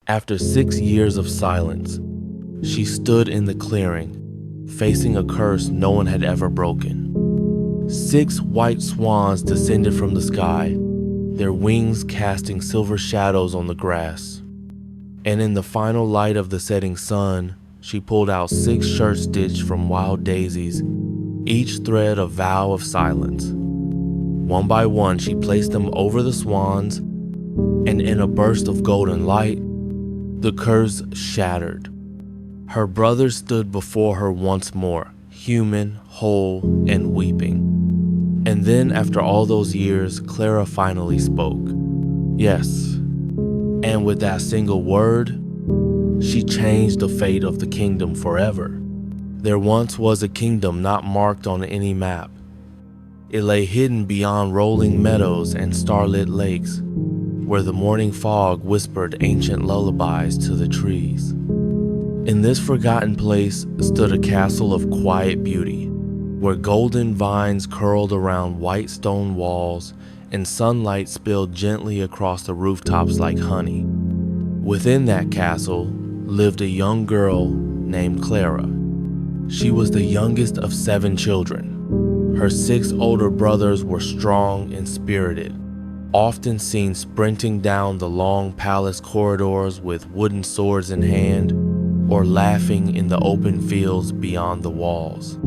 After 6 years of silence, she stood in the clearing, facing a curse no one had ever broken. 6 white swans descended from the sky, their wings casting silver shadows on the grass. And in the final light of the setting sun, she pulled out 6 shirts stitched from wild daisies, each thread a vow of silence. One by one, she placed them over the swans, and in a burst of golden light, the curse shattered. Her brothers stood before her once more, human, whole, and weeping. And then, after all those years, Clara finally spoke. Yes, and with that single word, she changed the fate of the kingdom forever. There once was a kingdom not marked on any map. It lay hidden beyond rolling meadows and starlit lakes, where the morning fog whispered ancient lullabies to the trees. In this forgotten place stood a castle of quiet beauty, where golden vines curled around white stone walls and sunlight spilled gently across the rooftops like honey. Within that castle lived a young girl named Clara. She was the youngest of 7 children. Her 6 older brothers were strong and spirited, often seen sprinting down the long palace corridors with wooden swords in hand, or laughing in the open fields beyond the walls.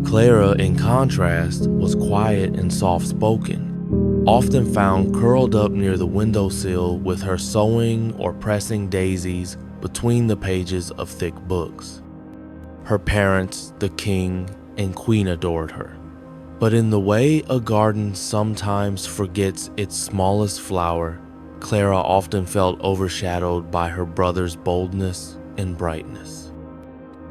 Clara, in contrast, was quiet and soft-spoken, often found curled up near the windowsill with her sewing or pressing daisies between the pages of thick books. Her parents, the king and queen, adored her. But in the way a garden sometimes forgets its smallest flower, Clara often felt overshadowed by her brothers' boldness and brightness.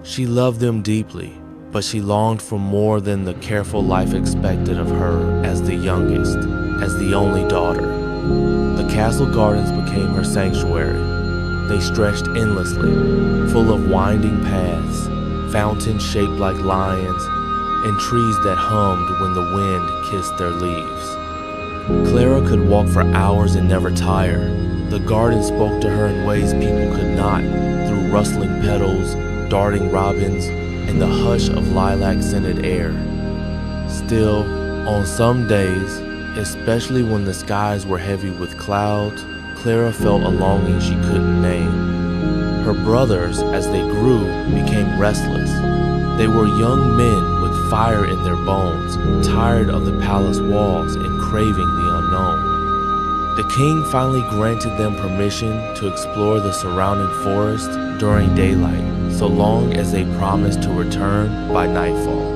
She loved them deeply, but she longed for more than the careful life expected of her as the youngest, as the only daughter. The castle gardens became her sanctuary. They stretched endlessly, full of winding paths, fountains shaped like lions, and trees that hummed when the wind kissed their leaves. Clara could walk for hours and never tire. The garden spoke to her in ways people could not, through rustling petals, darting robins, and the hush of lilac-scented air. Still, on some days, especially when the skies were heavy with clouds, Clara felt a longing she couldn't name. Her brothers, as they grew, became restless. They were young men with fire in their bones, tired of the palace walls and craving the unknown. The king finally granted them permission to explore the surrounding forest during daylight, so long as they promised to return by nightfall.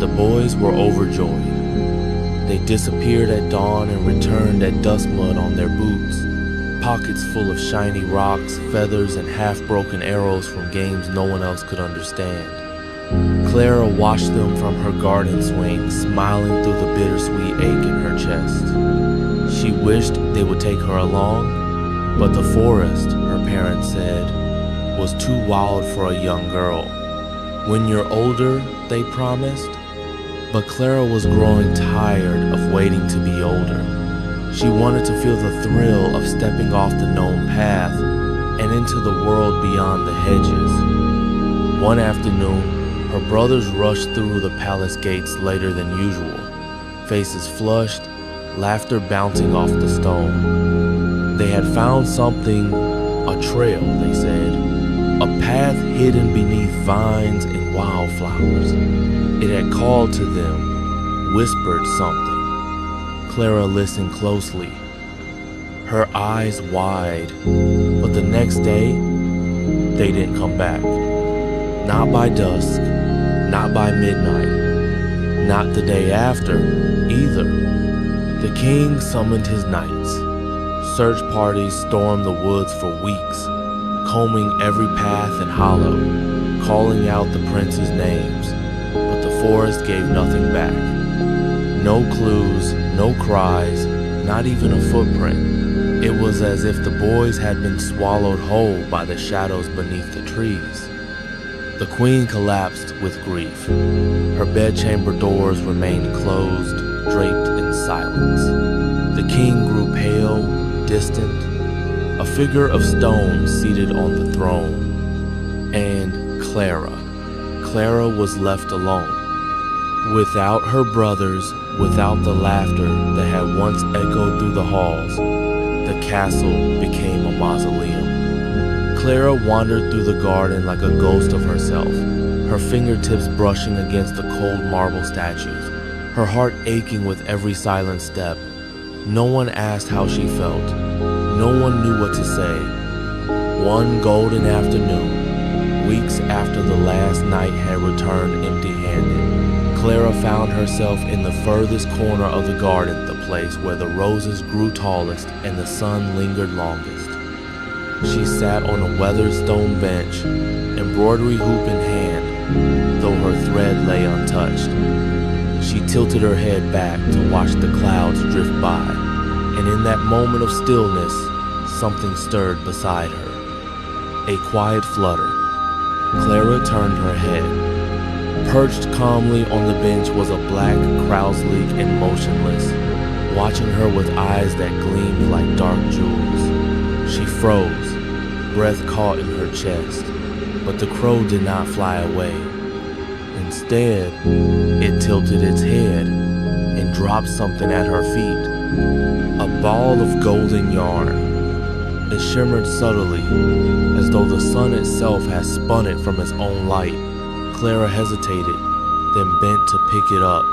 The boys were overjoyed. They disappeared at dawn and returned at dusk mud on their boots, pockets full of shiny rocks, feathers, and half-broken arrows from games no one else could understand. Clara watched them from her garden swing, smiling through the bittersweet ache in her chest. She wished they would take her along, but the forest, her parents said, was too wild for a young girl. When you're older, they promised. But Clara was growing tired of waiting to be older. She wanted to feel the thrill of stepping off the known path and into the world beyond the hedges. One afternoon, her brothers rushed through the palace gates later than usual, faces flushed, laughter bouncing off the stone. They had found something, a trail, they said, a path hidden beneath vines and wildflowers. It had called to them, whispered something. Clara listened closely, her eyes wide, but the next day, they didn't come back. Not by dusk, not by midnight, not the day after, either. The king summoned his knights. Search parties stormed the woods for weeks, combing every path and hollow, calling out the prince's names, but the forest gave nothing back. No clues, no cries, not even a footprint. It was as if the boys had been swallowed whole by the shadows beneath the trees. The queen collapsed with grief. Her bedchamber doors remained closed, draped in silence. The king grew pale, distant, a figure of stone seated on the throne, and Clara. Clara was left alone. Without her brothers, without the laughter that had once echoed through the halls, the castle became a mausoleum. Clara wandered through the garden like a ghost of herself, her fingertips brushing against the cold marble statues, her heart aching with every silent step. No one asked how she felt. No one knew what to say. One golden afternoon, weeks after the last knight had returned empty-handed, Clara found herself in the furthest corner of the garden, the place where the roses grew tallest and the sun lingered longest. She sat on a weathered stone bench, embroidery hoop in hand, though her thread lay untouched. She tilted her head back to watch the clouds drift by, and in that moment of stillness, something stirred beside her. A quiet flutter. Clara turned her head. Perched calmly on the bench was a black crows-leak and motionless, watching her with eyes that gleamed like dark jewels. She froze, breath caught in her chest, but the crow did not fly away. Instead, it tilted its head and dropped something at her feet. A ball of golden yarn. It shimmered subtly, as though the sun itself had spun it from its own light. Clara hesitated, then bent to pick it up.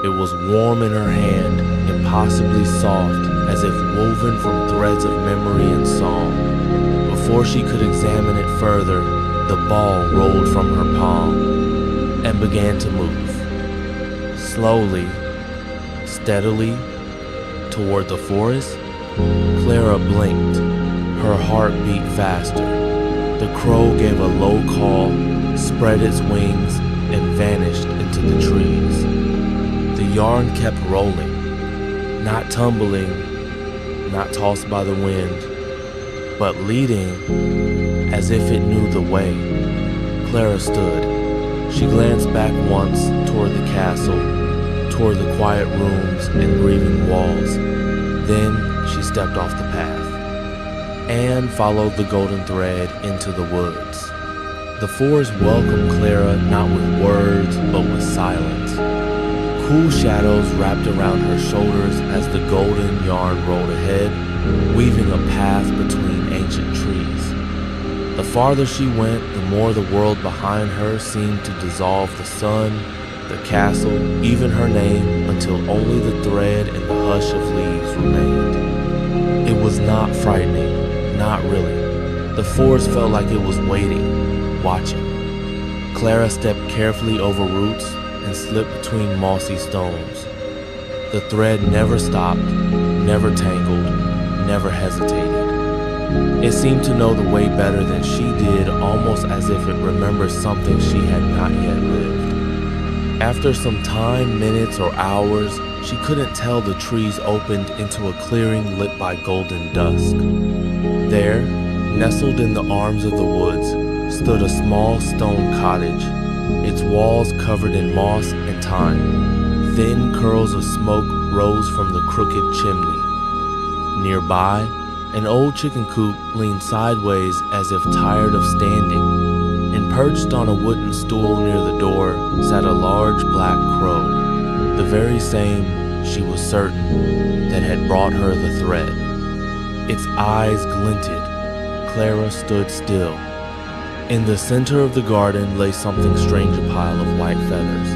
It was warm in her hand, impossibly soft, as if woven from threads of memory and song. Before she could examine it further, the ball rolled from her palm and began to move. Slowly, steadily, toward the forest. Clara blinked. Her heart beat faster. The crow gave a low call, spread its wings, and vanished into the trees. The yarn kept rolling, not tumbling, not tossed by the wind, but leading as if it knew the way. Clara stood. She glanced back once toward the castle, toward the quiet rooms and grieving walls. Then she stepped off the path and followed the golden thread into the woods. The forest welcomed Clara not with words, but with silence. Cool shadows wrapped around her shoulders as the golden yarn rolled ahead, weaving a path between ancient trees. The farther she went, the more the world behind her seemed to dissolve: the sun, the castle, even her name, until only the thread and the hush of leaves remained. It was not frightening, not really. The forest felt like it was waiting, watching. Clara stepped carefully over roots and slipped between mossy stones. The thread never stopped, never tangled, never hesitated. It seemed to know the way better than she did, almost as if it remembered something she had not yet lived. After some time, minutes or hours, she couldn't tell, the trees opened into a clearing lit by golden dusk. There, nestled in the arms of the woods, stood a small stone cottage, its walls covered in moss and thyme. Thin curls of smoke rose from the crooked chimney. Nearby, an old chicken coop leaned sideways as if tired of standing, and perched on a wooden stool near the door sat a large black crow, the very same, she was certain, that had brought her the thread. Its eyes glinted. Clara stood still. In the center of the garden lay something strange, a pile of white feathers,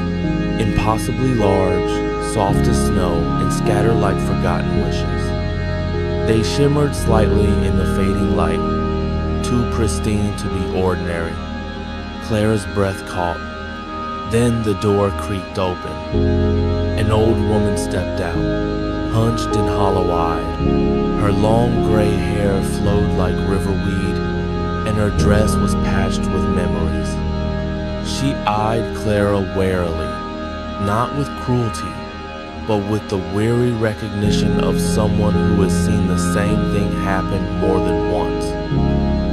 impossibly large, soft as snow, and scattered like forgotten wishes. They shimmered slightly in the fading light, too pristine to be ordinary. Clara's breath caught. Then the door creaked open. An old woman stepped out, hunched and hollow-eyed. Her long gray hair flowed like riverweed, and her dress was patched with memories. She eyed Clara warily, not with cruelty, but with the weary recognition of someone who has seen the same thing happen more than once.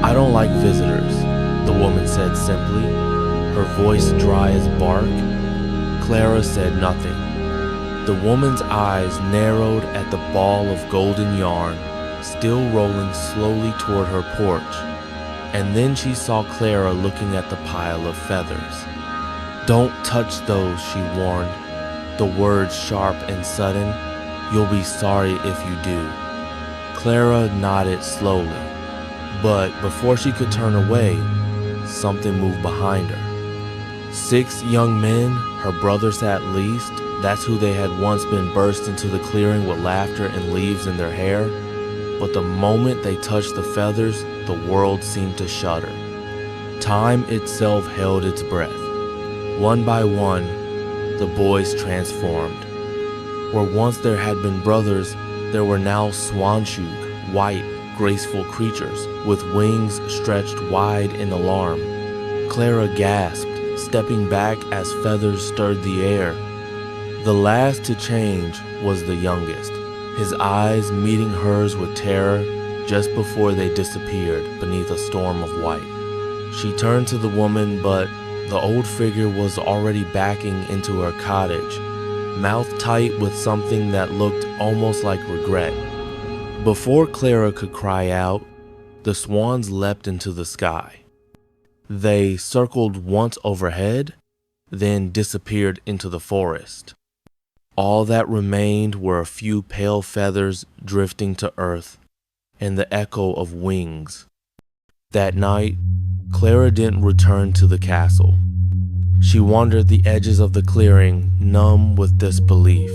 "I don't like visitors," the woman said simply, her voice dry as bark. Clara said nothing. The woman's eyes narrowed at the ball of golden yarn, still rolling slowly toward her porch, and then she saw Clara looking at the pile of feathers. "Don't touch those," she warned, the words sharp and sudden. "You'll be sorry if you do." Clara nodded slowly, but before she could turn away, something moved behind her. 6 young men, her brothers at least, that's who they had once been, burst into the clearing with laughter and leaves in their hair. But the moment they touched the feathers, the world seemed to shudder. Time itself held its breath. One by one, the boys transformed. Where once there had been brothers, there were now swan-shoed, white, graceful creatures with wings stretched wide in alarm. Clara gasped, stepping back as feathers stirred the air. The last to change was the youngest, his eyes meeting hers with terror just before they disappeared beneath a storm of white. She turned to the woman, but the old figure was already backing into her cottage, mouth tight with something that looked almost like regret. Before Clara could cry out, the swans leapt into the sky. They circled once overhead, then disappeared into the forest. All that remained were a few pale feathers drifting to earth and the echo of wings. That night, Clara didn't return to the castle. She wandered the edges of the clearing, numb with disbelief.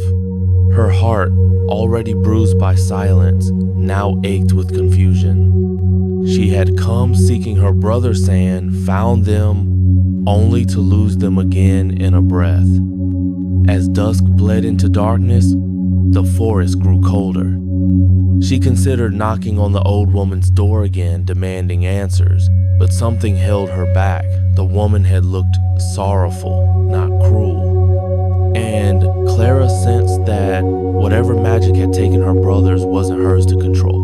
Her heart, already bruised by silence, now ached with confusion. She had come seeking her brother's sand, found them, only to lose them again in a breath. As dusk bled into darkness, the forest grew colder. She considered knocking on the old woman's door again, demanding answers, but something held her back. The woman had looked sorrowful, not cruel. And Clara sensed that whatever magic had taken her brothers wasn't hers to control.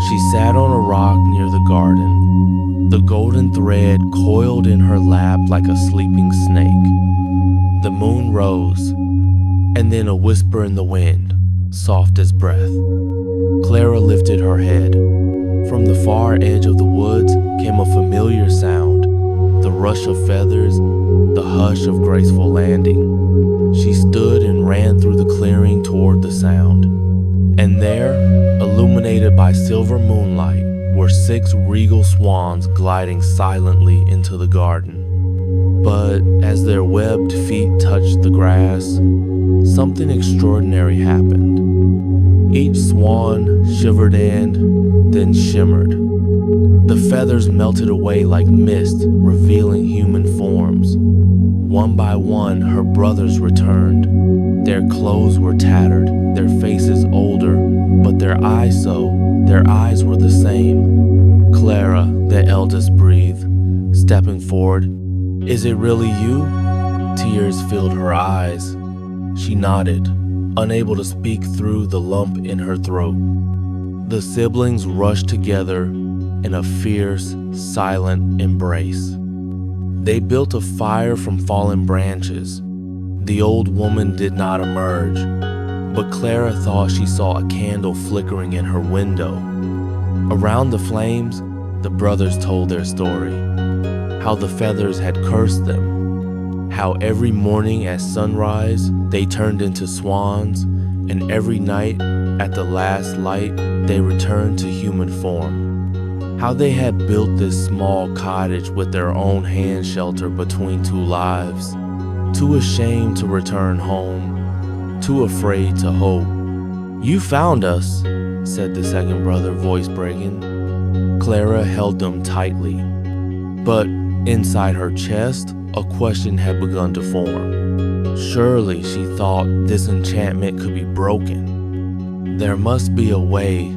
She sat on a rock near the garden, the golden thread coiled in her lap like a sleeping snake. The moon rose, and then a whisper in the wind, soft as breath. Clara lifted her head. From the far edge of the woods came a familiar sound, the rush of feathers, the hush of graceful landing. She stood and ran through the clearing toward the sound. And there, illuminated by silver moonlight, were 6 regal swans gliding silently into the garden. But as their webbed feet touched the grass, something extraordinary happened. Each swan shivered and then shimmered. The feathers melted away like mist, revealing human forms. One by one, her brothers returned. Their clothes were tattered, their faces older, but their eyes were the same. Clara, the eldest, breathed, stepping forward. "Is it really you?" Tears filled her eyes. She nodded, unable to speak through the lump in her throat. The siblings rushed together in a fierce, silent embrace. They built a fire from fallen branches. The old woman did not emerge, but Clara thought she saw a candle flickering in her window. Around the flames, the brothers told their story, how the feathers had cursed them, how every morning at sunrise they turned into swans, and every night at the last light they returned to human form. How they had built this small cottage with their own hand shelter between 2 lives, too ashamed to return home, too afraid to hope. "You found us," said the second brother, voice breaking. Clara held them tightly, but inside her chest, a question had begun to form. Surely, she thought, this enchantment could be broken. There must be a way.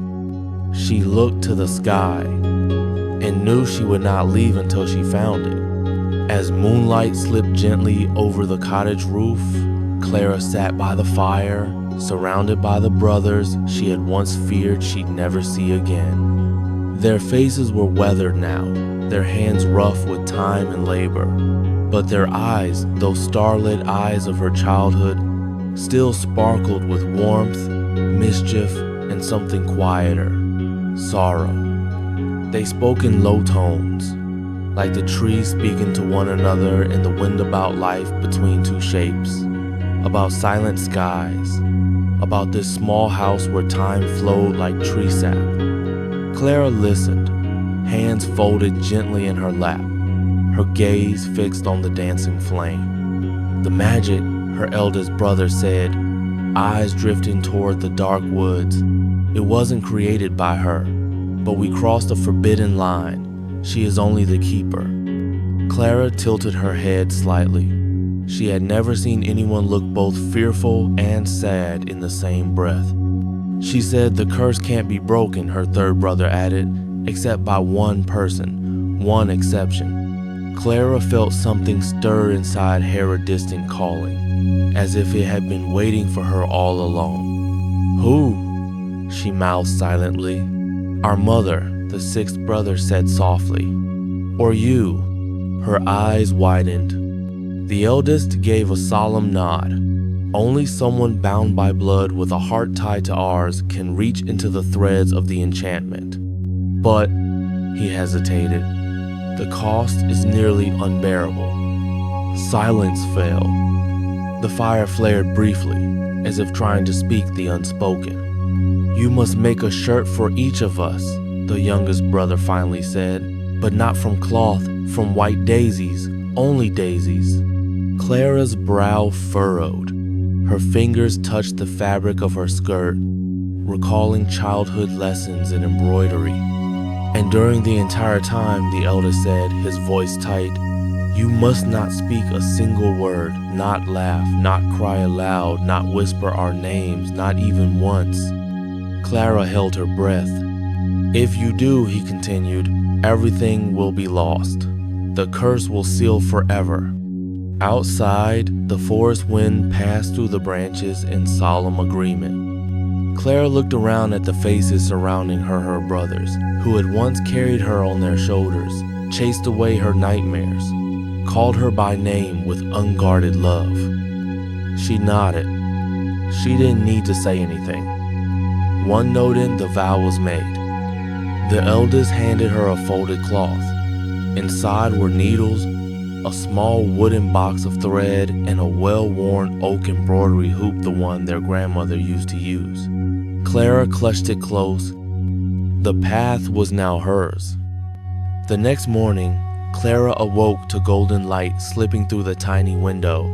She looked to the sky and knew she would not leave until she found it. As moonlight slipped gently over the cottage roof, Clara sat by the fire, surrounded by the brothers she had once feared she'd never see again. Their faces were weathered now, their hands rough with time and labor, but their eyes, those starlit eyes of her childhood, still sparkled with warmth, mischief, and something quieter. sorrow. They spoke in low tones, like the trees speaking to one another in the wind about life between two shapes, about silent skies, about this small house where time flowed like tree sap. Clara listened, hands folded gently in her lap, her gaze fixed on the dancing flame. The magic, her eldest brother said, eyes drifting toward the dark woods. It wasn't created by her, but we crossed a forbidden line. She is only the keeper. Clara tilted her head slightly. She had never seen anyone look both fearful and sad in the same breath. She said the curse can't be broken, her third brother added, except by one person, one exception. Clara felt something stir inside Hera distant calling, as if it had been waiting for her all along. Who? She mouthed silently. Our mother, the sixth brother said softly. Or you? Her eyes widened. The eldest gave a solemn nod. Only someone bound by blood with a heart tied to ours can reach into the threads of the enchantment. But, he hesitated, the cost is nearly unbearable. Silence fell. The fire flared briefly, as if trying to speak the unspoken. You must make a shirt for each of us, the youngest brother finally said, but not from cloth, from white daisies, only daisies. Clara's brow furrowed. Her fingers touched the fabric of her skirt, recalling childhood lessons in embroidery. And during the entire time, the elder said, his voice tight, you must not speak a single word, not laugh, not cry aloud, not whisper our names, not even once. Clara held her breath. If you do, he continued, everything will be lost. The curse will seal forever. Outside, the forest wind passed through the branches in solemn agreement. Clara looked around at the faces surrounding her brothers, who had once carried her on their shoulders, chased away her nightmares, called her by name with unguarded love. She nodded. She didn't need to say anything. One note in, the vow was made. The eldest handed her a folded cloth. Inside were needles, a small wooden box of thread, and a well-worn oak embroidery hoop, the one their grandmother used to use. Clara clutched it close. The path was now hers. The next morning, Clara awoke to golden light slipping through the tiny window.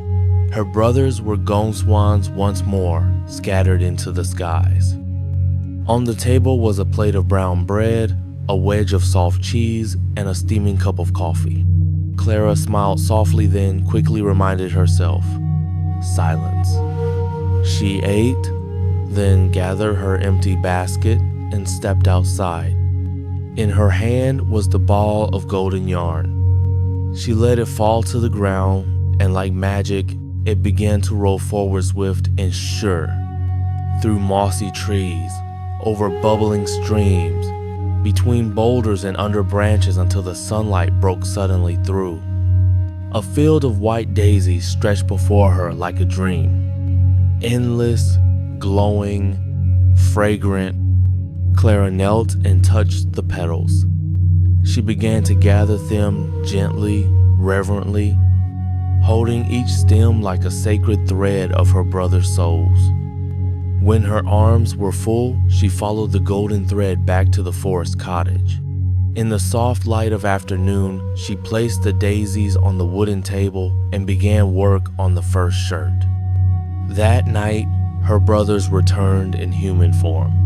Her brothers were gong swans once more, scattered into the skies. On the table was a plate of brown bread, a wedge of soft cheese, and a steaming cup of coffee. Clara smiled softly, then quickly reminded herself. Silence. She ate, then gathered her empty basket and stepped outside. In her hand was the ball of golden yarn. She let it fall to the ground, and like magic, it began to roll forward swift and sure, through mossy trees, over bubbling streams, between boulders and under branches until the sunlight broke suddenly through. A field of white daisies stretched before her like a dream. Endless, glowing, fragrant. Clara knelt and touched the petals. She began to gather them gently, reverently, holding each stem like a sacred thread of her brother's souls. When her arms were full, she followed the golden thread back to the forest cottage. In the soft light of afternoon, she placed the daisies on the wooden table and began work on the first shirt. That night, her brothers returned in human form.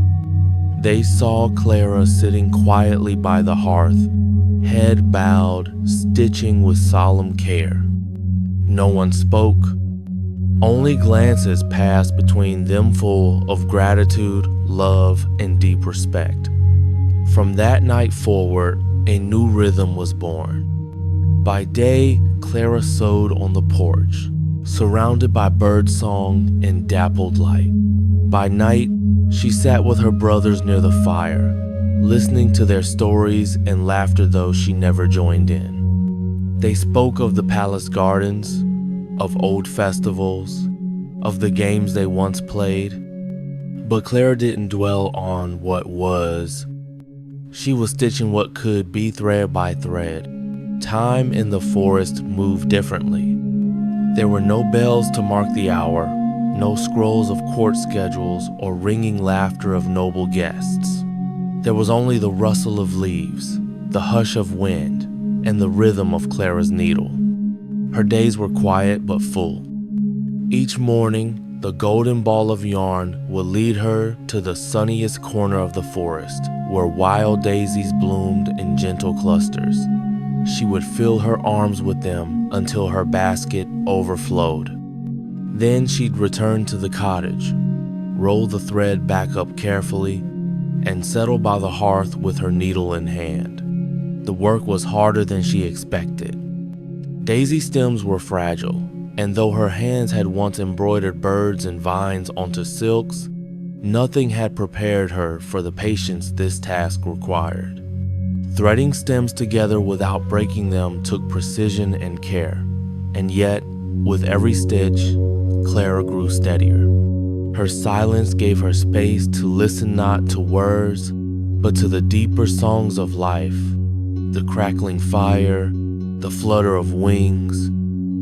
They saw Clara sitting quietly by the hearth, head bowed, stitching with solemn care. No one spoke. Only glances passed between them full of gratitude, love, and deep respect. From that night forward, a new rhythm was born. By day, Clara sewed on the porch, surrounded by birdsong and dappled light. By night, she sat with her brothers near the fire, listening to their stories and laughter, though she never joined in. They spoke of the palace gardens, of old festivals, of the games they once played, but Clara didn't dwell on what was. She was stitching what could be thread by thread. Time in the forest moved differently. There were no bells to mark the hour, no scrolls of court schedules or ringing laughter of noble guests. There was only the rustle of leaves, the hush of wind, and the rhythm of Clara's needle. Her days were quiet but full. Each morning, the golden ball of yarn would lead her to the sunniest corner of the forest, where wild daisies bloomed in gentle clusters. She would fill her arms with them until her basket overflowed. Then she'd return to the cottage, roll the thread back up carefully, and settle by the hearth with her needle in hand. The work was harder than she expected. Daisy stems were fragile, and though her hands had once embroidered birds and vines onto silks, nothing had prepared her for the patience this task required. Threading stems together without breaking them took precision and care, and yet, with every stitch, Clara grew steadier. Her silence gave her space to listen not to words, but to the deeper songs of life, the crackling fire, the flutter of wings,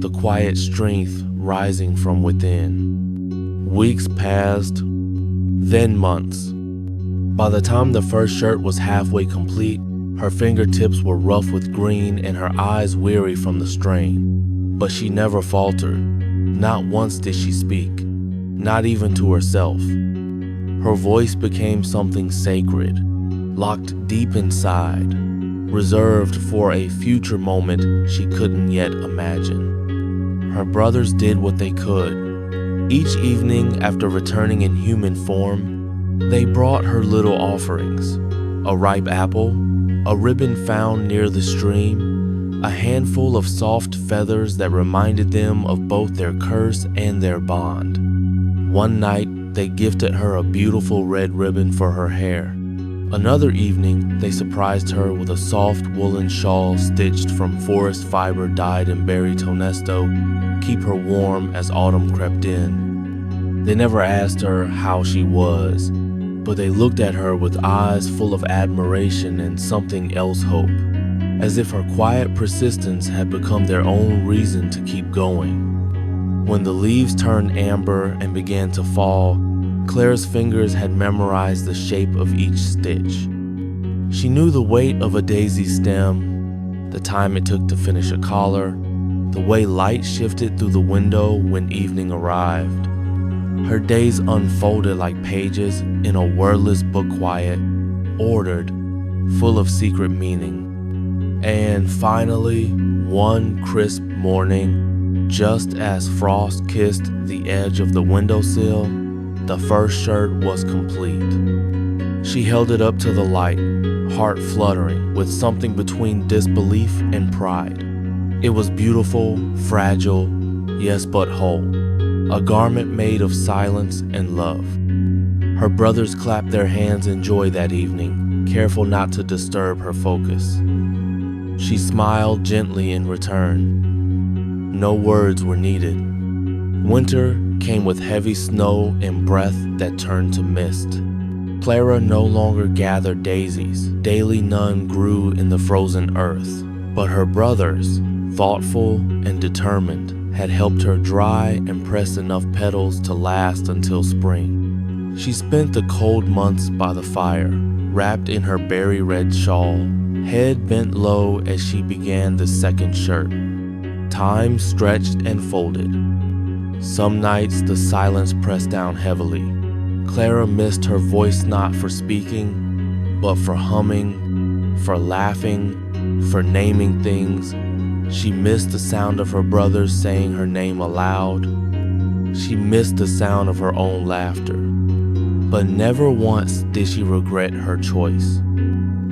the quiet strength rising from within. Weeks passed, then months. By the time the first shirt was halfway complete, her fingertips were rough with green and her eyes weary from the strain. But she never faltered. Not once did she speak, not even to herself. Her voice became something sacred, locked deep inside, reserved for a future moment she couldn't yet imagine. Her brothers did what they could. Each evening after returning in human form, they brought her little offerings: a ripe apple, a ribbon found near the stream, a handful of soft feathers that reminded them of both their curse and their bond. One night, they gifted her a beautiful red ribbon for her hair. Another evening, they surprised her with a soft woolen shawl stitched from forest fiber dyed in berry tonesto, keep her warm as autumn crept in. They never asked her how she was, but they looked at her with eyes full of admiration and something else hope, as if her quiet persistence had become their own reason to keep going. When the leaves turned amber and began to fall, Clara's fingers had memorized the shape of each stitch. She knew the weight of a daisy stem, the time it took to finish a collar, the way light shifted through the window when evening arrived. Her days unfolded like pages in a wordless book, quiet, ordered, full of secret meaning. And finally, one crisp morning, just as frost kissed the edge of the windowsill, the first shirt was complete. She held it up to the light, heart fluttering with something between disbelief and pride. It was beautiful, fragile, yes but whole, a garment made of silence and love. Her brothers clapped their hands in joy that evening, careful not to disturb her focus. She smiled gently in return. No words were needed. Winter came with heavy snow and breath that turned to mist. Clara no longer gathered daisies. Daily none grew in the frozen earth. But her brothers, thoughtful and determined, had helped her dry and press enough petals to last until spring. She spent the cold months by the fire, wrapped in her berry red shawl, head bent low as she began the second shirt. Time stretched and folded. Some nights the silence pressed down heavily. Clara missed her voice not for speaking, but for humming, for laughing, for naming things. She missed the sound of her brothers saying her name aloud. She missed the sound of her own laughter. But never once did she regret her choice.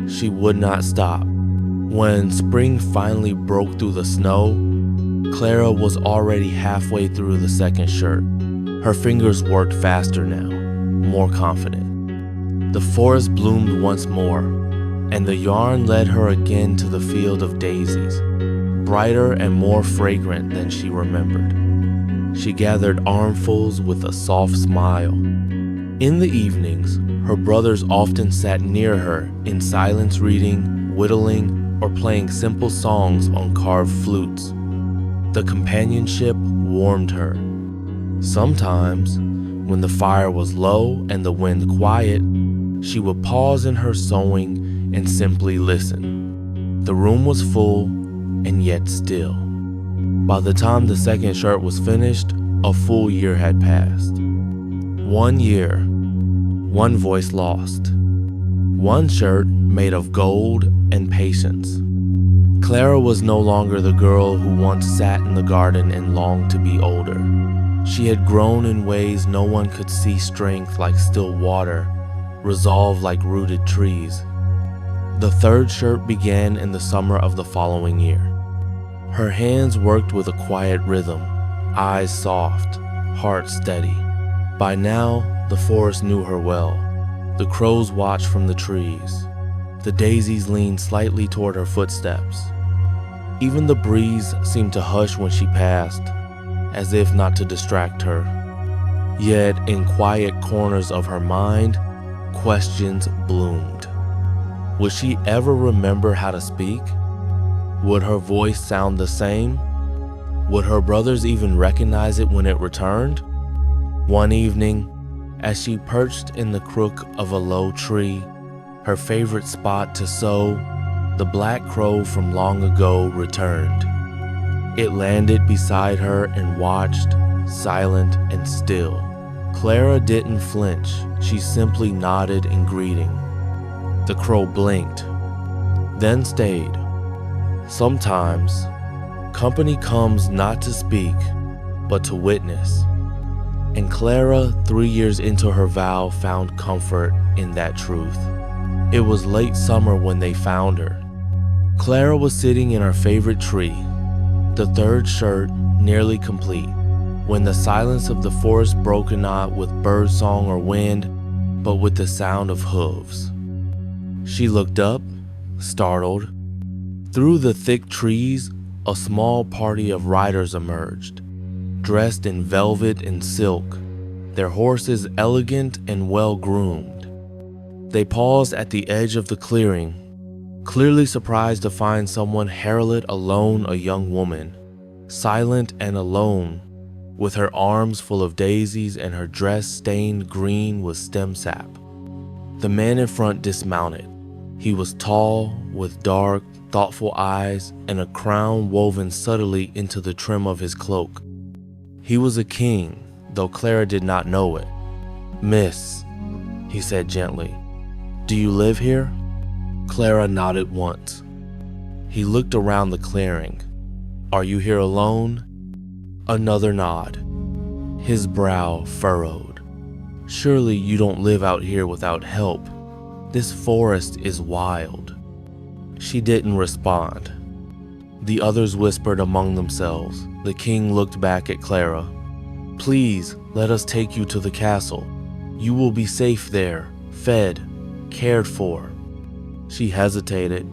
She would not stop. When spring finally broke through the snow, Clara was already halfway through the second shirt. Her fingers worked faster now, more confident. The forest bloomed once more, and the yarn led her again to the field of daisies, brighter and more fragrant than she remembered. She gathered armfuls with a soft smile. In the evenings, Her brothers often sat near her in silence, reading, whittling, or playing simple songs on carved flutes. The companionship warmed her. Sometimes, when the fire was low and the wind quiet, she would pause in her sewing and simply listen. The room was full and yet still. By the time the second shirt was finished, a full year had passed. 1 year, one voice lost. One shirt made of gold and patience. Clara was no longer the girl who once sat in the garden and longed to be older. She had grown in ways no one could see, strength like still water, resolve like rooted trees. The third shirt began in the summer of the following year. Her hands worked with a quiet rhythm, eyes soft, heart steady. By now, the forest knew her well. The crows watched from the trees. The daisies leaned slightly toward her footsteps. Even the breeze seemed to hush when she passed, as if not to distract her. Yet, in quiet corners of her mind, questions bloomed. Would she ever remember how to speak? Would her voice sound the same? Would her brothers even recognize it when it returned? One evening, as she perched in the crook of a low tree, her favorite spot to sew, the black crow from long ago returned. It landed beside her and watched, silent and still. Clara didn't flinch, she simply nodded in greeting. The crow blinked, then stayed. Sometimes, company comes not to speak, but to witness. And Clara, 3 years into her vow, found comfort in that truth. It was late summer when they found her. Clara was sitting in her favorite tree, the third shirt nearly complete, when the silence of the forest broke not with birdsong or wind, but with the sound of hooves. She looked up, startled. Through the thick trees, a small party of riders emerged, dressed in velvet and silk, their horses elegant and well-groomed. They paused at the edge of the clearing, clearly surprised to find someone heralded alone, a young woman, silent and alone, with her arms full of daisies and her dress stained green with stem sap. The man in front dismounted. He was tall, with dark, thoughtful eyes and a crown woven subtly into the trim of his cloak. He was a king, though Clara did not know it. "Miss," he said gently, "do you live here?" Clara nodded once. He looked around the clearing. "Are you here alone?" Another nod. His brow furrowed. "Surely you don't live out here without help. This forest is wild." She didn't respond. The others whispered among themselves. The king looked back at Clara. "Please, let us take you to the castle. You will be safe there, fed, cared for." She hesitated.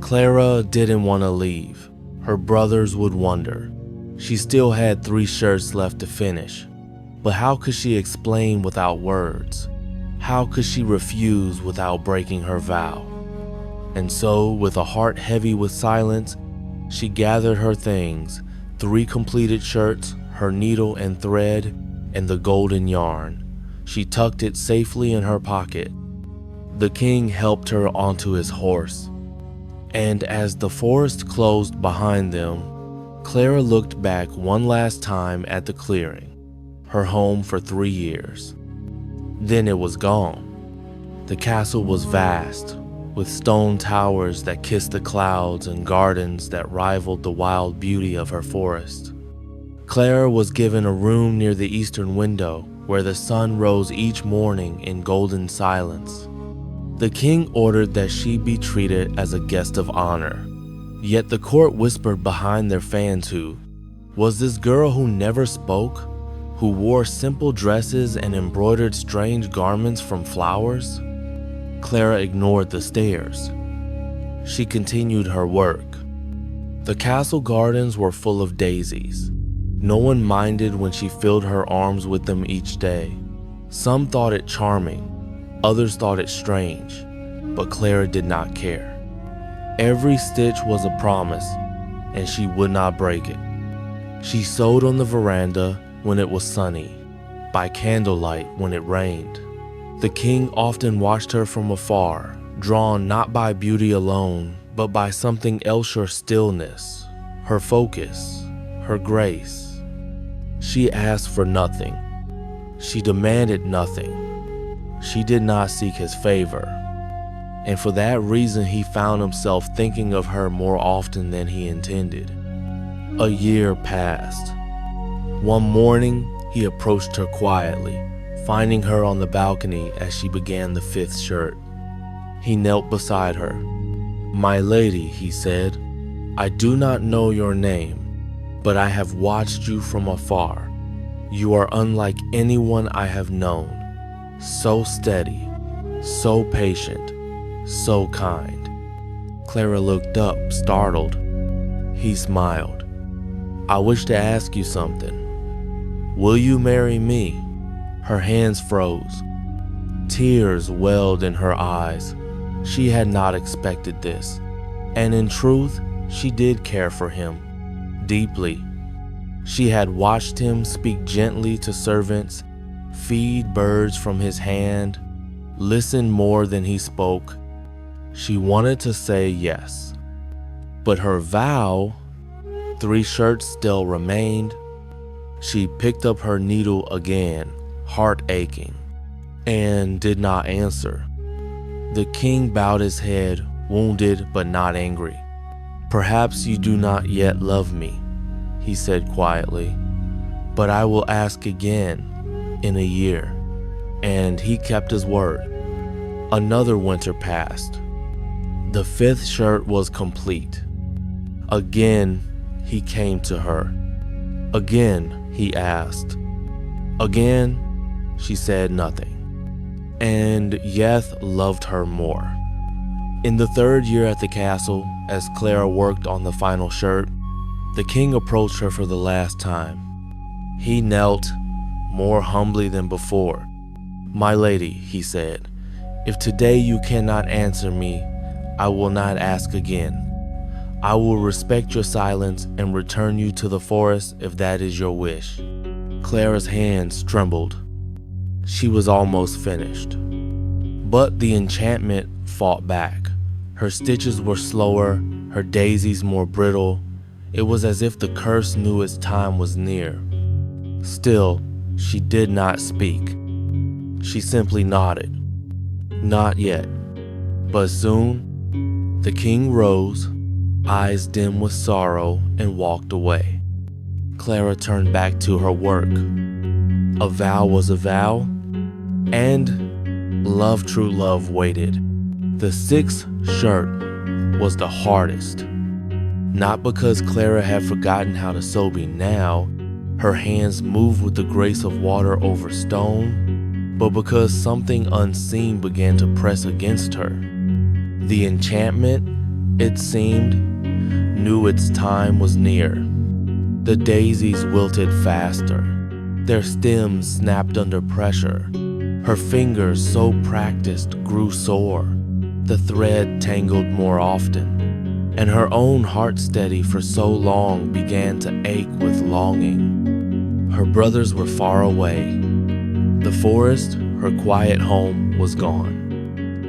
Clara didn't want to leave. Her brothers would wonder. She still had 3 shirts left to finish. But how could she explain without words? How could she refuse without breaking her vow? And so, with a heart heavy with silence, she gathered her things, 3 completed shirts, her needle and thread, and the golden yarn. She tucked it safely in her pocket. The king helped her onto his horse. And as the forest closed behind them, Clara looked back one last time at the clearing, her home for 3 years. Then it was gone. The castle was vast, with stone towers that kissed the clouds and gardens that rivaled the wild beauty of her forest. Clara was given a room near the eastern window where the sun rose each morning in golden silence. The king ordered that she be treated as a guest of honor. Yet the court whispered behind their fans, who was this girl who never spoke, who wore simple dresses and embroidered strange garments from flowers? Clara ignored the stares. She continued her work. The castle gardens were full of daisies. No one minded when she filled her arms with them each day. Some thought it charming, Others thought it strange, but Clara did not care. Every stitch was a promise, and she would not break it. She sewed on the veranda when it was sunny, by candlelight when it rained. The king often watched her from afar, drawn not by beauty alone, but by something else: her stillness, her focus, her grace. She asked for nothing. She demanded nothing. She did not seek his favor. And for that reason, he found himself thinking of her more often than he intended. A year passed. One morning, he approached her quietly, finding her on the balcony as she began the 5th shirt. He knelt beside her. "My lady," he said, "I do not know your name, but I have watched you from afar. You are unlike anyone I have known. So steady, so patient, so kind." Clara looked up, startled. He smiled. "I wish to ask you something. Will you marry me?" Her hands froze. Tears welled in her eyes. She had not expected this, and in truth, she did care for him, deeply. She had watched him speak gently to servants, feed birds from his hand, listen more than he spoke. She wanted to say yes, but her vow, 3 shirts still remained. She picked up her needle again, heart aching, and did not answer. The king bowed his head, wounded but not angry. "Perhaps you do not yet love me," he said quietly, "but I will ask again in a year." And he kept his word. Another winter passed. The 5th shirt was complete. Again, he came to her. Again, he asked. Again, she said nothing. And Yeth loved her more. In the 3rd year at the castle, as Clara worked on the final shirt, the king approached her for the last time. He knelt, more humbly than before. "My lady," he said, "if today you cannot answer me, I will not ask again. I will respect your silence and return you to the forest if that is your wish." Clara's hands trembled. She was almost finished. But the enchantment fought back. Her stitches were slower, her daisies more brittle. It was as if the curse knew its time was near. Still, she did not speak. She simply nodded. Not yet. But soon, the king rose, eyes dim with sorrow, and walked away. Clara turned back to her work. A vow was a vow, and love, true love, waited. The 6th shirt was the hardest. Not because Clara had forgotten how to sew now, her hands moved with the grace of water over stone, but because something unseen began to press against her. The enchantment, it seemed, knew its time was near. The daisies wilted faster. Their stems snapped under pressure. Her fingers, so practiced, grew sore. The thread tangled more often, and her own heart, steady for so long, began to ache with longing. Her brothers were far away. The forest, her quiet home, was gone.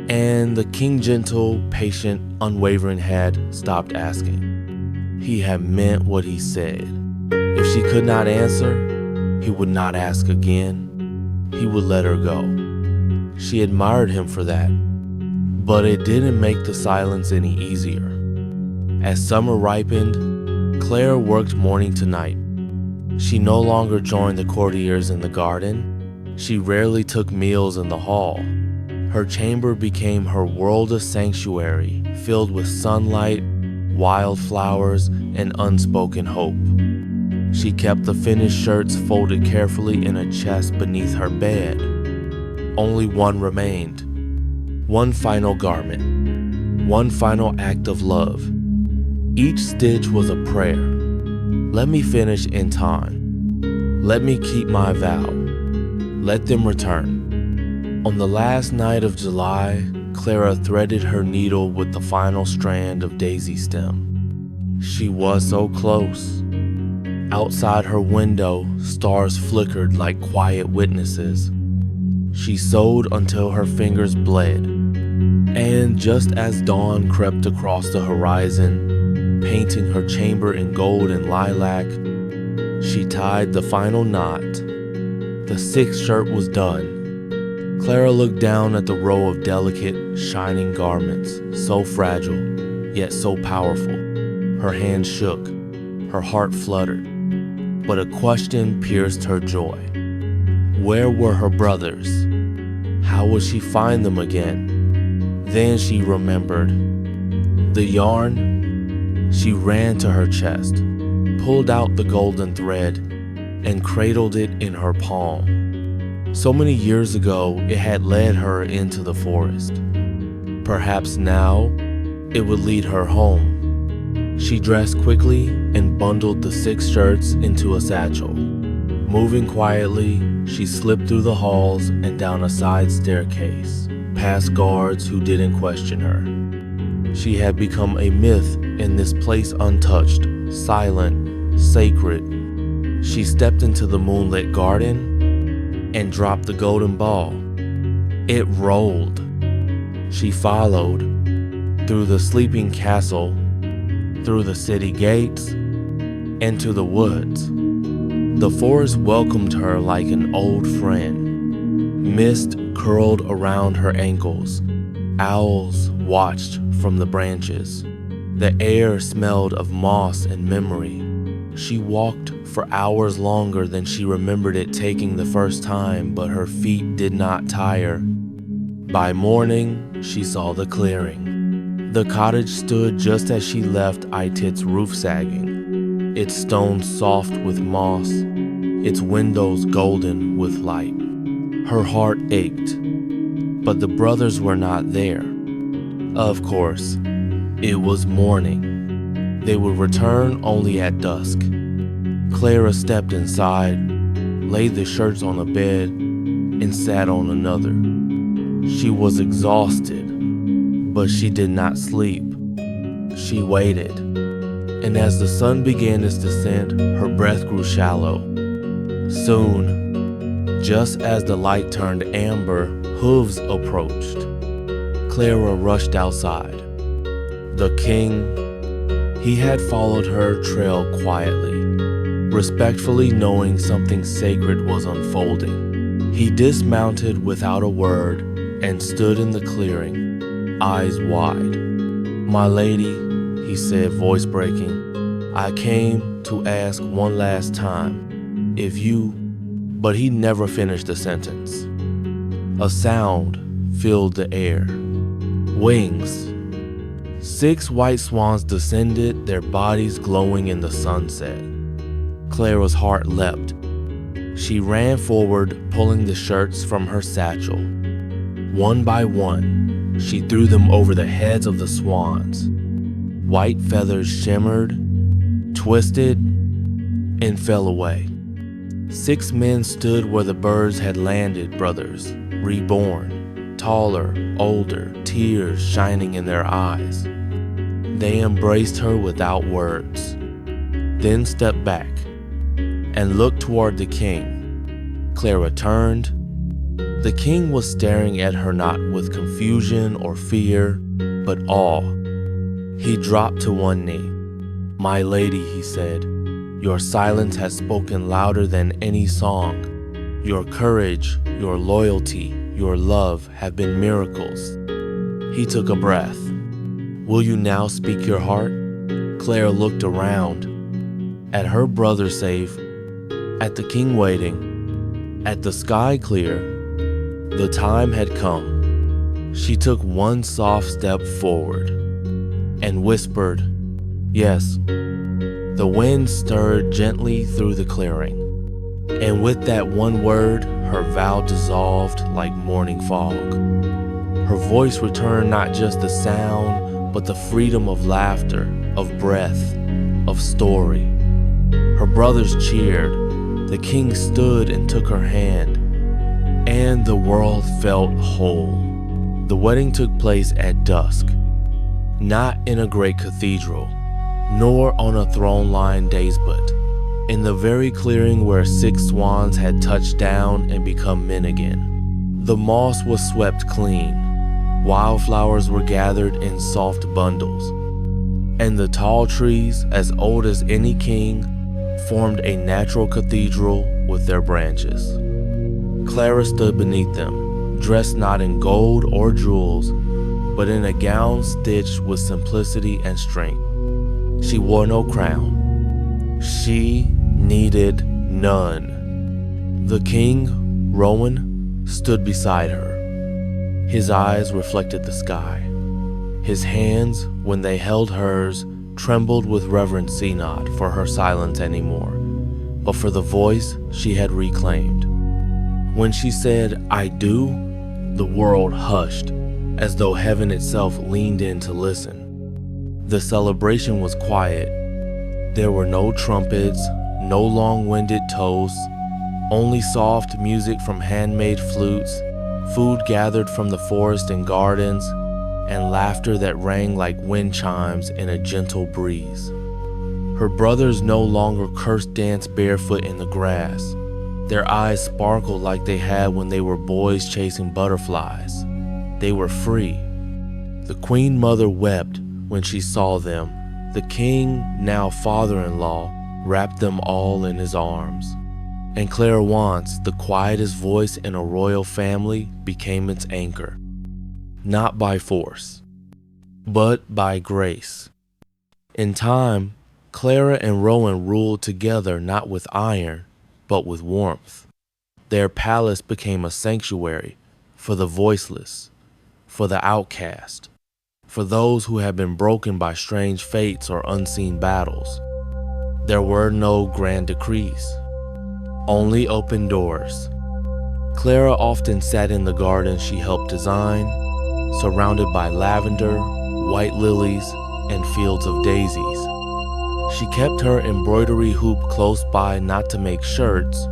And the king, gentle, patient, unwavering, had stopped asking. He had meant what he said. If she could not answer, he would not ask again. He would let her go. She admired him for that, but it didn't make the silence any easier. As summer ripened, Clara worked morning to night. She no longer joined the courtiers in the garden. She rarely took meals in the hall. Her chamber became her world of sanctuary, filled with sunlight, wildflowers, and unspoken hope. She kept the finished shirts folded carefully in a chest beneath her bed. Only one remained. One final garment. One final act of love. Each stitch was a prayer. Let me finish in time. Let me keep my vow. Let them return. On the last night of July, Clara threaded her needle with the final strand of daisy stem. She was so close. Outside her window, stars flickered like quiet witnesses. She sewed until her fingers bled. And just as dawn crept across the horizon, painting her chamber in gold and lilac, she tied the final knot. The sixth shirt was done. Clara looked down at the row of delicate, shining garments, so fragile, yet so powerful. Her hand shook, her heart fluttered, but a question pierced her joy. Where were her brothers? How would she find them again? Then she remembered. The yarn? She ran to her chest, pulled out the golden thread, and cradled it in her palm. So many years ago, it had led her into the forest. Perhaps now, it would lead her home. She dressed quickly and bundled the 6 shirts into a satchel. Moving quietly, she slipped through the halls and down a side staircase, past guards who didn't question her. She had become a myth in this place, untouched, silent, sacred. She stepped into the moonlit garden and dropped the golden ball. It rolled. She followed, through the sleeping castle, through the city gates, and to the woods. The forest welcomed her like an old friend. Mist curled around her ankles. Owls watched from the branches. The air smelled of moss and memory. She walked for hours longer than she remembered it taking the first time, but her feet did not tire. By morning, she saw the clearing. The cottage stood just as she left Itit's roof sagging, its stones soft with moss, its windows golden with light. Her heart ached, but the brothers were not there. Of course, it was morning. They would return only at dusk. Clara stepped inside, laid the shirts on a bed, and sat on another. She was exhausted, but she did not sleep. She waited, and as the sun began its descent, her breath grew shallow. Soon, just as the light turned amber, hooves approached. Clara rushed outside. The king, he had followed her trail quietly, respectfully knowing something sacred was unfolding. He dismounted without a word and stood in the clearing, eyes wide. "My lady," he said, voice breaking, "I came to ask one last time if you..." But he never finished the sentence. A sound filled the air. Wings. 6 white swans descended, their bodies glowing in the sunset. Clara's heart leapt. She ran forward, pulling the shirts from her satchel. One by one, she threw them over the heads of the swans. White feathers shimmered, twisted, and fell away. 6 men stood where the birds had landed, brothers, reborn, taller, older, tears shining in their eyes. They embraced her without words, then stepped back and looked toward the king. Clara turned. The king was staring at her not with confusion or fear, but awe. He dropped to one knee. "My lady," he said, "your silence has spoken louder than any song. Your courage, your loyalty, your love have been miracles." He took a breath. "Will you now speak your heart?" Clara looked around, at her brother safe, at the king waiting, at the sky clear. The time had come. She took one soft step forward and whispered, "Yes." The wind stirred gently through the clearing, and with that one word, her vow dissolved like morning fog. Her voice returned not just the sound, but the freedom of laughter, of breath, of story. Her brothers cheered. The king stood and took her hand, and the world felt whole. The wedding took place at dusk, not in a great cathedral, nor on a throne-lined dais, in the very clearing where 6 swans had touched down and become men again. The moss was swept clean, wildflowers were gathered in soft bundles, and the tall trees, as old as any king, formed a natural cathedral with their branches. Clara stood beneath them, dressed not in gold or jewels, but in a gown stitched with simplicity and strength. She wore no crown. She needed none. The king, Rowan, stood beside her. His eyes reflected the sky. His hands, when they held hers, trembled with reverence not for her silence anymore, but for the voice she had reclaimed. When she said, "I do," the world hushed, as though heaven itself leaned in to listen. The celebration was quiet. There were no trumpets, no long-winded toasts, only soft music from handmade flutes, food gathered from the forest and gardens, and laughter that rang like wind chimes in a gentle breeze. Her brothers no longer cursed dance barefoot in the grass. Their eyes sparkled like they had when they were boys chasing butterflies. They were free. The queen mother wept when she saw them. The king, now father-in-law, wrapped them all in his arms. And Clairvoyance, the quietest voice in a royal family, became its anchor. Not by force, but by grace. In time, Clara and Rowan ruled together not with iron, but with warmth. Their palace became a sanctuary for the voiceless, for the outcast, for those who had been broken by strange fates or unseen battles. There were no grand decrees, only open doors. Clara often sat in the garden she helped design, surrounded by lavender, white lilies, and fields of daisies. She kept her embroidery hoop close by not to make shirts,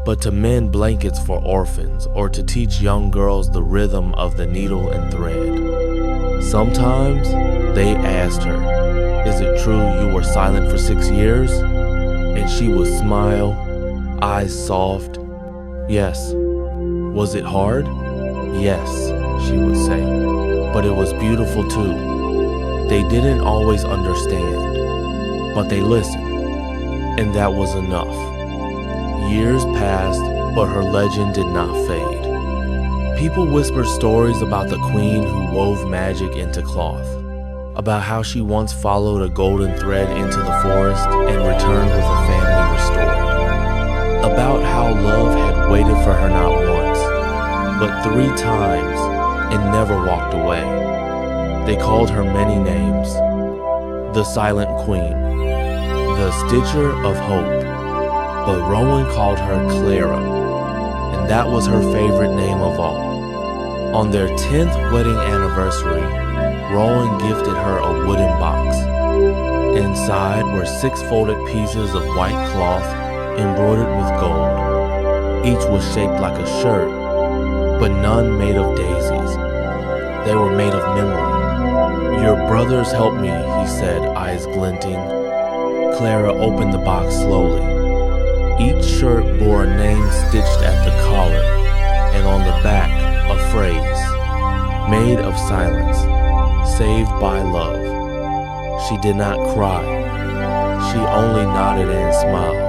but to mend blankets for orphans or to teach young girls the rhythm of the needle and thread. Sometimes they asked her, "Is it true you were silent for 6 years?" And she would smile, eyes soft. "Yes." "Was it hard?" "Yes," she would say. "But it was beautiful too." They didn't always understand, but they listened, and that was enough. Years passed, but her legend did not fade. People whispered stories about the queen who wove magic into cloth, about how she once followed a golden thread into the forest and returned with a family restored, about how love had waited for her not once, but 3 times and never walked away. They called her many names: the Silent Queen, the Stitcher of Hope, but Rowan called her Clara, and that was her favorite name of all. On their 10th wedding anniversary, Rowan gifted her a wooden box. Inside were 6 folded pieces of white cloth embroidered with gold. Each was shaped like a shirt, but none made of daisies. They were made of memory. "Your brothers helped me," he said, eyes glinting. Clara opened the box slowly. Each shirt bore a name stitched at the collar, and on the back, a phrase: "Made of silence, saved by love." She did not cry. She only nodded and smiled.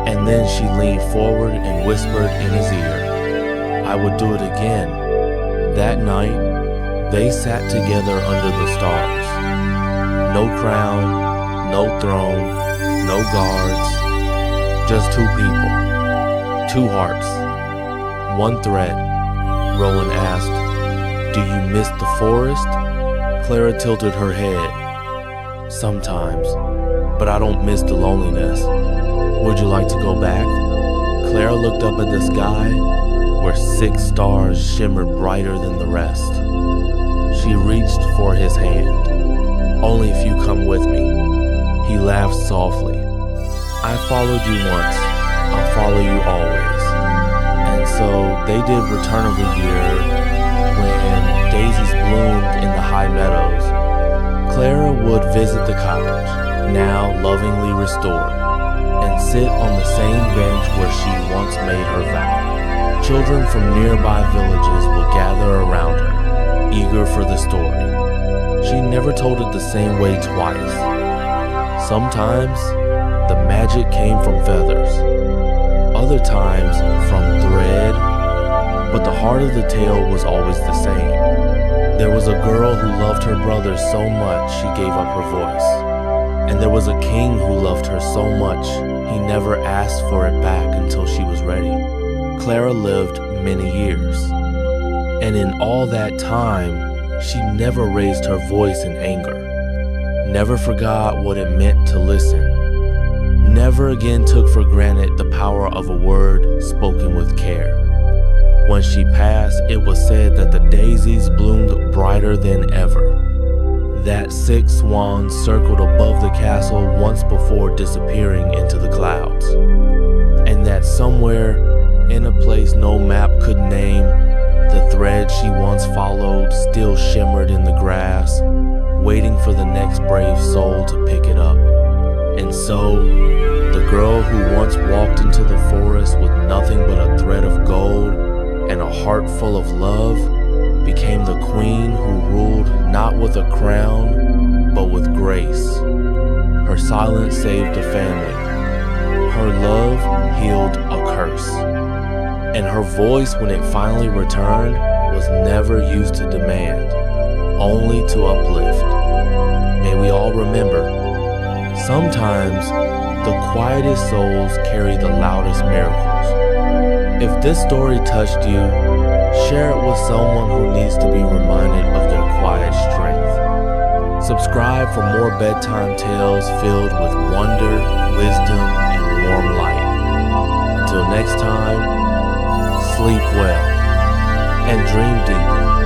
And then she leaned forward and whispered in his ear, "I would do it again." That night, they sat together under the stars. No crown, no throne, no guards, just 2 people, 2 hearts, 1 thread. Rowan asked, "Do you miss the forest?" Clara tilted her head. "Sometimes, but I don't miss the loneliness. Would you like to go back?" Clara looked up at the sky, where 6 stars shimmered brighter than the rest. She reached for his hand. "Only if you come with me." He laughed softly. "I followed you once, I'll follow you always." And so they did Return of the Year when daisies bloomed in the high meadows. Clara would visit the cottage, now lovingly restored, and sit on the same bench where she once made her vow. Children from nearby villages would gather around her, eager for the story. She never told it the same way twice. Sometimes, the magic came from feathers, other times from thread, but the heart of the tale was always the same. There was a girl who loved her brother so much she gave up her voice. And there was a king who loved her so much he never asked for it back until she was ready. Clara lived many years, and in all that time, she never raised her voice in anger, never forgot what it meant to listen, never again took for granted the power of a word spoken with care. When she passed, it was said that the daisies bloomed brighter than ever, that 6 swans circled above the castle once before disappearing into the clouds, and that somewhere in a place no map could name, the thread she once followed still shimmered in the grass, waiting for the next brave soul to pick it up. And so, the girl who once walked into the forest with nothing but a thread of gold and a heart full of love became the queen who ruled not with a crown, but with grace. Her silence saved a family. Her love healed a curse. And her voice, when it finally returned, was never used to demand, only to uplift. May we all remember, sometimes the quietest souls carry the loudest miracles. If this story touched you, share it with someone who needs to be reminded of their quiet strength. Subscribe for more bedtime tales filled with wonder, wisdom, and warm light. Until next time, sleep well and dream deeper.